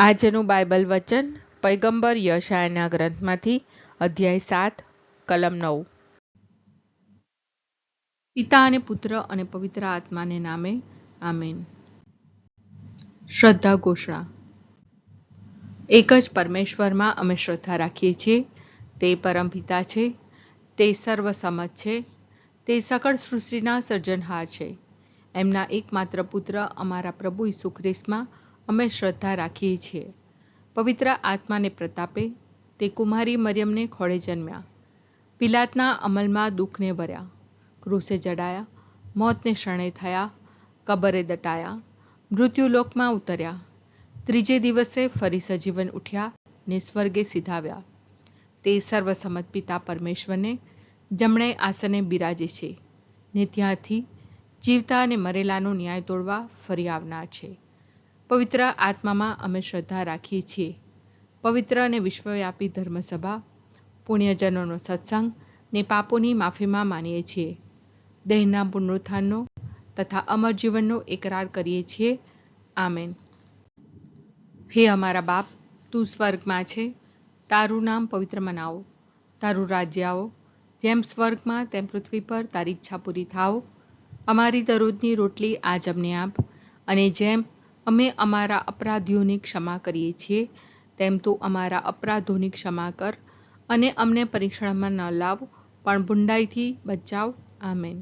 આજનું બાઇબલ વચન પૈગંબર યશાયાના ગ્રંથમાંથી અધ્યાય 7 કલમ 9. પિતા અને પુત્ર અને પવિત્ર આત્માને નામે આમેન. શ્રદ્ધા ઘોષણા. એક જ પરમેશ્વરમાં અમે શ્રદ્ધા રાખીએ છીએ. તે પરમપિતા છે, તે સર્વસમત છે, તે સકળ સૃષ્ટિના સર્જનહાર છે. એમના એકમાત્ર પુત્ર અમારા પ્રભુ ઈસુ ખ્રિસ્તમાં અમે શ્રદ્ધા રાખીએ છીએ. પવિત્ર આત્માને પ્રતાપે તે કુમારી મરિયમને ખોળે જન્મ્યા. પિલાતના અમલમાં દુઃખને ભર્યા, ક્રૂસે જડાયા, મોતને શરણે થયા, કબરે દટાયા, મૃત્યુલોકમાં ઉતર્યા, ત્રીજે દિવસે ફરી સજીવન ઉઠ્યા ને સ્વર્ગે સીધાવ્યા. તે સર્વસમત પિતા પરમેશ્વરને જમણે આસને બિરાજે છે ને ત્યાંથી જીવતા અને મરેલાનો ન્યાય તોડવા ફરી આવનાર છે. પવિત્ર આત્મામાં અમે શ્રદ્ધા રાખીએ છીએ. પવિત્ર અને વિશ્વવ્યાપી ધર્મસભા, પુણ્યજનોનો સત્સંગ ને પાપોની માફીમાં માનીએ છીએ. દેહના પુનરુત્થાનનો તથા અમર જીવનનો એકરાર કરીએ છીએ. આમેન. હે અમારા બાપ, તું સ્વર્ગમાં છે, તારું નામ પવિત્ર મનાવો, તારું રાજ્ય આવો, જેમ સ્વર્ગમાં તેમ પૃથ્વી પર તારી ઈચ્છા પૂરી થાવ. અમારી દરરોજની રોટલી આજ અમને આપ, અને જેમ અમે અમારા અપરાધીઓની ક્ષમા કરીએ છીએ તેમ તું અમારા અપરાધોની ક્ષમા કર, અને અમને પરીક્ષણમાં ન લાવ, પણ બુંડાઈથી બચાવ. આમેન.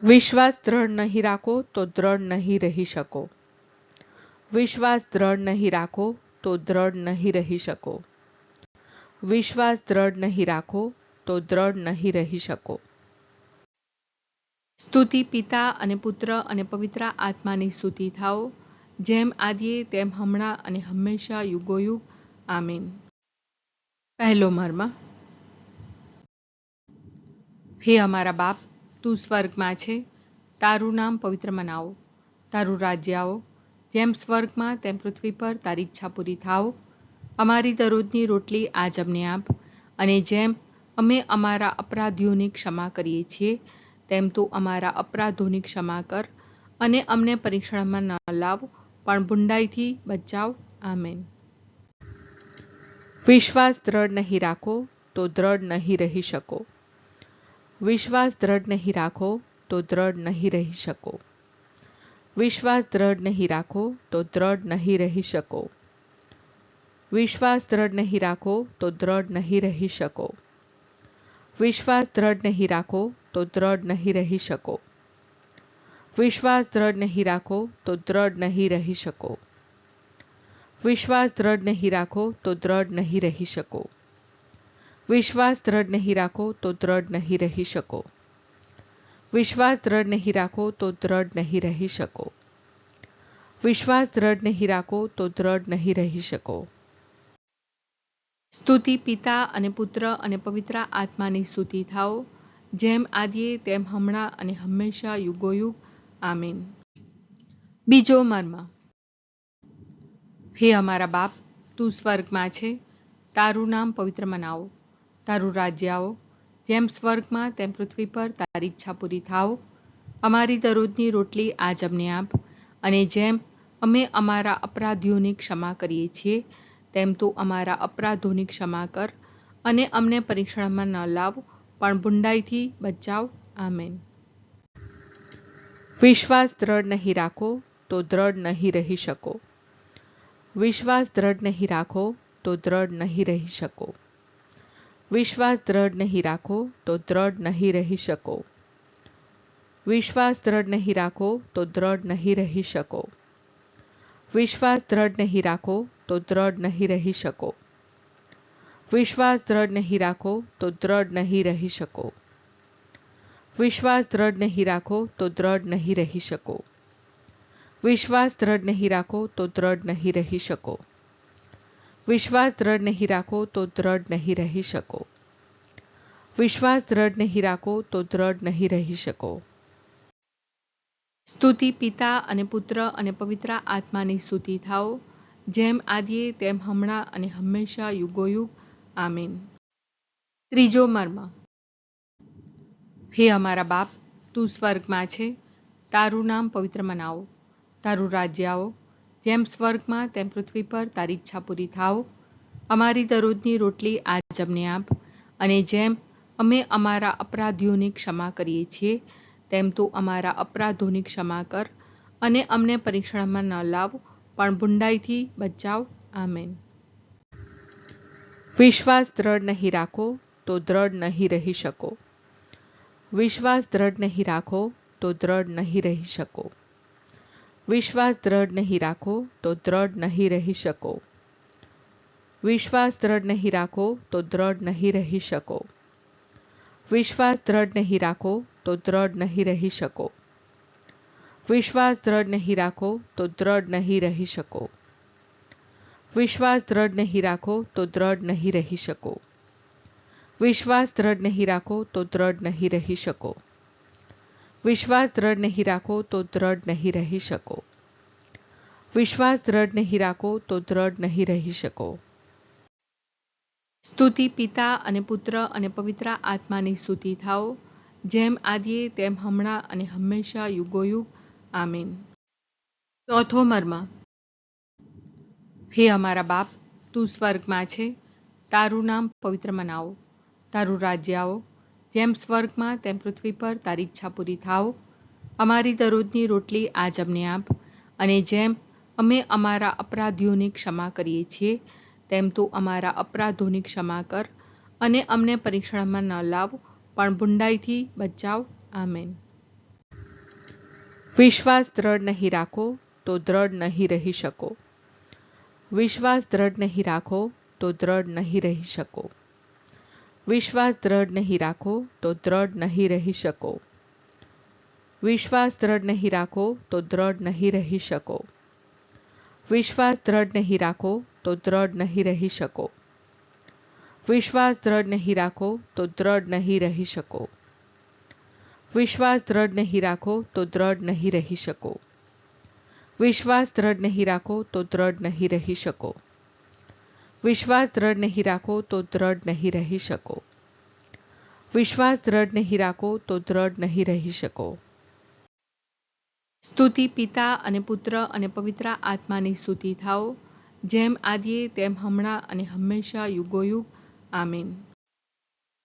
વિશ્વાસ દ્રઢ નહીં રાખો તો દ્રઢ નહીં રહી શકો. વિશ્વાસ દ્રઢ નહીં રાખો તો દ્રઢ નહીં રહી શકો. વિશ્વાસ દ્રઢ નહીં રાખો તો દ્રઢ નહીં રહી શકો. સ્તુતિ પિતા અને પુત્ર અને પવિત્ર આત્માની સ્તુતિ થાઓ, જેમ આદિએ તેમ હમણાં અને હંમેશા યુગોયુગ. આમીન. પહેલો મર્મ. હે અમારા બાપ, તું સ્વર્ગમાં છે, તારું નામ પવિત્ર મનાવો, તારું રાજ્ય આવો, જેમ સ્વર્ગમાં તેમ પૃથ્વી પર તારી ઈચ્છા પૂરી થાવ. અમારી દરરોજની રોટલી આજ અમને આપ, અને જેમ અમે અમારા અપરાધીઓની ક્ષમા કરીએ છીએ તેમ તું અમારા અપરાધોની ક્ષમા કર, અને અમને પરીક્ષણમાં ન લાવ, પણ બુંડાઈથી બચાવ. આમેન. વિશ્વાસ દ્રઢ નહીં રાખો તો દ્રઢ નહીં રહી શકો. વિશ્વાસ દ્રઢ નહીં રાખો તો દ્રઢ નહીં રહી શકો. વિશ્વાસ દ્રઢ નહીં રાખો તો દ્રઢ નહીં રહી શકો. વિશ્વાસ દ્રઢ નહીં રાખો તો દ્રઢ નહીં રહી શકો. વિશ્વાસ દ્રઢ નહીં રાખો તો દ્રઢ નહીં રહી શકો. વિશ્વાસ દ્રઢ નહીં રાખો તો દ્રઢ નહીં રહી શકો. વિશ્વાસ દ્રઢ નહીં રાખો તો દ્રઢ નહીં રહી શકો. વિશ્વાસ દ્રઢ નહીં રાખો તો દ્રઢ નહીં રહી શકો. વિશ્વાસ દ્રઢ નહીં રાખો તો દ્રઢ નહીં રહી શકો. વિશ્વાસ દ્રઢ નહીં રાખો તો દ્રઢ નહીં રહી શકો. સ્તુતિ પિતા અને પુત્ર અને પવિત્ર આત્માની સ્તુતિ થાઓ, જેમ આદિએ તેમ હમણાં અને હંમેશા યુગોયુગ. આમીન. બીજો મર્મ. હે અમારા બાપ, તું સ્વર્ગમાં છે, તારું નામ પવિત્ર મનાવો, તારું રાજ્ય આવો, જેમ સ્વર્ગમાં તેમ પૃથ્વી પર તારી ઈચ્છા પૂરી થાવ. અમારી દરરોજની રોટલી આજ અમને આપ, અને જેમ અમે અમારા અપરાધીઓની ક્ષમા કરીએ છીએ તેમ તું અમારા અપરાધોની ક્ષમા કર, અને અમને પરીક્ષણમાં ન લાવ, પણ બુંડાઈથી બચાવ. આમેન. વિશ્વાસ દ્રઢ નહીં રાખો તો દ્રઢ નહીં રહી શકો. વિશ્વાસ દ્રઢ નહીં રાખો તો દ્રઢ નહીં રહી શકો. વિશ્વાસ દ્રઢ નહીં રાખો તો દ્રઢ નહીં રહી શકો. વિશ્વાસ દ્રઢ નહીં રાખો તો દ્રઢ નહીં રહી શકો. વિશ્વાસ દ્રઢ નહીં રાખો તો દ્રઢ નહીં રહી શકો. વિશ્વાસ દ્રઢ નહીં રાખો તો દ્રઢ નહીં રહી શકો. વિશ્વાસ દ્રઢ નહીં રાખો તો દ્રઢ નહીં રહી શકો. વિશ્વાસ દ્રઢ નહીં રાખો તો દ્રઢ નહીં રહી શકો. વિશ્વાસ દ્રઢ નહીં રાખો તો દ્રઢ નહીં રહી શકો. વિશ્વાસ દ્રઢ નહીં રાખો તો દ્રઢ નહીં રહી શકો. સ્તુતિ પિતા અને પુત્ર અને પવિત્ર આત્માની સ્તુતિ થાઓ, જેમ આદિએ તેમ હમણાં અને હંમેશા યુગોયુગ. આમીન. ત્રીજો મર્મ. હે અમારા બાપ, તું સ્વર્ગમાં છે, તારું નામ પવિત્ર મનાવો, તારું રાજ્ય આવો, જેમ સ્વર્ગમાં તેમ પૃથ્વી પર તારી ઈચ્છા પૂરી થાવ. અમારી દરરોજની રોટલી આજ અમને આપ, અને જેમ અમે અમારા અપરાધીઓની ક્ષમા કરીએ છીએ તેમ તું અમારા અપરાધોની ક્ષમા કર, અને અમને પરીક્ષણમાં ન લાવ પણ બુંડાઈથી બચાવ. આમેન. વિશ્વાસ દ્રઢ નહીં રાખો તો દ્રઢ નહીં રહી શકો. વિશ્વાસ દ્રઢ નહીં રાખો તો દ્રઢ નહીં રહી શકો. વિશ્વાસ દ્રઢ નહીં રાખો તો દ્રઢ નહીં રહી શકો. વિશ્વાસ દ્રઢ નહીં રાખો તો દ્રઢ નહીં રહી શકો. વિશ્વાસ દ્રઢ નહીં રાખો તો દ્રઢ નહીં રહી શકો. વિશ્વાસ દ્રઢ નહીં રાખો તો દ્રઢ નહીં રહી શકો. વિશ્વાસ દ્રઢ નહીં રાખો તો દ્રઢ નહીં રહી શકો. વિશ્વાસ દ્રઢ નહીં રાખો તો દ્રઢ નહીં રહી શકો. વિશ્વાસ દ્રઢ નહીં રાખો તો દ્રઢ નહીં રહી શકો. વિશ્વાસ દ્રઢ નહીં રાખો તો દ્રઢ નહીં રહી શકો. સ્તુતિ પિતા અને પુત્ર અને પવિત્ર આત્માની સ્તુતિ થાઓ, જેમ આદિએ તેમ હમણાં અને હંમેશા યુગોયુગ. આમીન. ચોથો મર્મ. હે અમારા બાપ, તું સ્વર્ગમાં છે, તારું નામ પવિત્ર મનાવો, તારું રાજ્ય આવો, જેમ સ્વર્ગમાં તેમ પૃથ્વી પર તારી ઈચ્છા પૂરી થાવ. અમારી દરરોજની રોટલી આજ અમને આપ, અને જેમ અમે અમારા અપરાધીઓની ક્ષમા કરીએ છીએ તેમ તું અમારા અપરાધોની ક્ષમા કર, અને અમને પરીક્ષણમાં ન લાવ પણ બુંડાઈથી બચાવ. આમેન. વિશ્વાસ દ્રઢ નહીં રાખો તો દ્રઢ નહીં રહી શકો. વિશ્વાસ દ્રઢ નહીં રાખો તો દ્રઢ નહીં રહી શકો. વિશ્વાસ દ્રઢ નહીં રાખો તો દ્રઢ નહીં રહી શકો. વિશ્વાસ દ્રઢ નહીં રાખો તો દ્રઢ નહીં રહી શકો. વિશ્વાસ દ્રઢ નહીં રાખો તો દ્રઢ નહીં રહી શકો. વિશ્વાસ દ્રઢ નહીં રાખો તો દ્રઢ નહીં રહી શકો. વિશ્વાસ દ્રઢ નહીં રાખો તો દ્રઢ નહીં રહી શકો. વિશ્વાસ દ્રઢ નહીં રાખો તો દ્રઢ નહીં રહી શકો. વિશ્વાસ દ્રઢ નહીં રાખો તો દ્રઢ નહીં રહી શકો. વિશ્વાસ દ્રઢ નહીં રાખો તો દ્રઢ નહીં રહી શકો. સ્તુતિ પિતા અને પુત્ર અને પવિત્ર આત્માની સ્તુતિ થાઓ, જેમ આદિએ તેમ હમણાં અને હંમેશા યુગોયુગ. આમીન.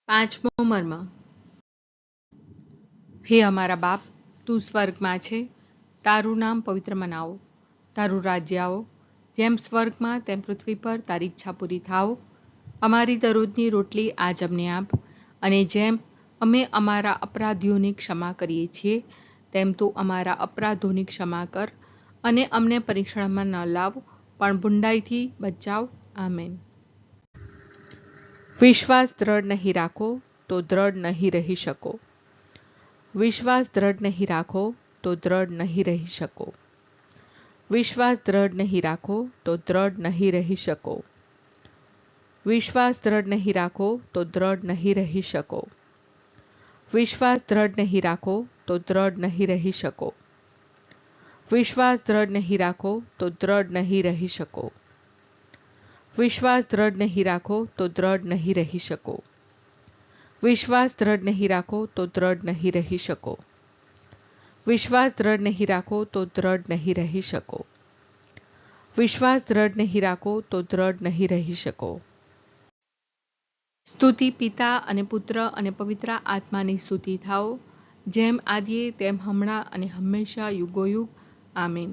પાંચમો મર્મ. હે અમારા બાપ, તું સ્વર્ગમાં છે, તારું નામ પવિત્ર મનાવો, તારું રાજ્ય આવો, જેમ સ્વર્ગમાં તેમ પૃથ્વી પર તારી ઈચ્છા પૂરી થાવ. અમારી દરરોજની રોટલી આજ અમને આપ, અને જેમ અમે અમારા અપરાધીઓની ક્ષમા કરીએ છીએ તેમ તું અમારા અપરાધોની ક્ષમા કર, અને અમને પરીક્ષણમાં ન લાવ પણ બુંડાઈથી બચાવ. આમેન. વિશ્વાસ દ્રઢ નહીં રાખો તો દ્રઢ નહીં રહી શકો. વિશ્વાસ દ્રઢ નહીં રાખો તો દ્રઢ નહીં રહી શકો. વિશ્વાસ દ્રઢ નહીં રાખો તો દ્રઢ નહીં રહી શકો. વિશ્વાસ દ્રઢ નહીં રાખો તો દ્રઢ નહીં રહી શકો. વિશ્વાસ દ્રઢ નહીં રાખો તો દ્રઢ નહીં રહી શકો. વિશ્વાસ દ્રઢ નહીં રાખો તો દ્રઢ નહીં રહી શકો. વિશ્વાસ દ્રઢ નહીં રાખો તો દ્રઢ નહીં રહી શકો. વિશ્વાસ દ્રઢ નહીં રાખો તો દ્રઢ નહીં રહી શકો. વિશ્વાસ દ્રઢ નહીં રાખો તો દ્રઢ નહીં રહી શકો. વિશ્વાસ દ્રઢ નહીં રાખો તો દ્રઢ નહીં રહી શકો. સ્તુતિ પિતા અને પુત્ર અને પવિત્ર આત્માની સ્તુતિ થાઓ, જેમ આદિએ તેમ હમણાં અને હંમેશા યુગોયુગ. આમીન.